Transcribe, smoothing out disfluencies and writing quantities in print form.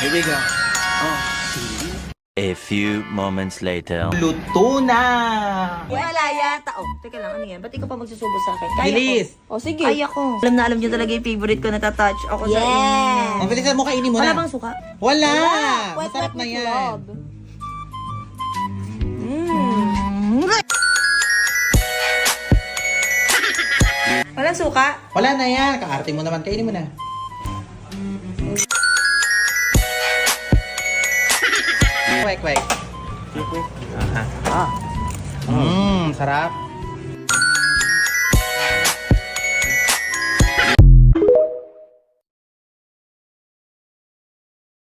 Here we go. Oh. A few moments later. Luto na! Malaya. Oh, teka lang, ano yan? Ba't ikaw pa magsusubo sa akin? Kaya Bilis! ko. Oh, sige. Kaya ko. Alam na alam niyo talaga yung favorite ko na tatouch ako sa inyo. Ang bilisan mo, kainin mo na. Wala bang suka? Wala! Wet Masarap na with yan. love. Walang suka? Wala na yan. Kaarte mo naman. Kainin mo na. Kwek, kwek. Sarap.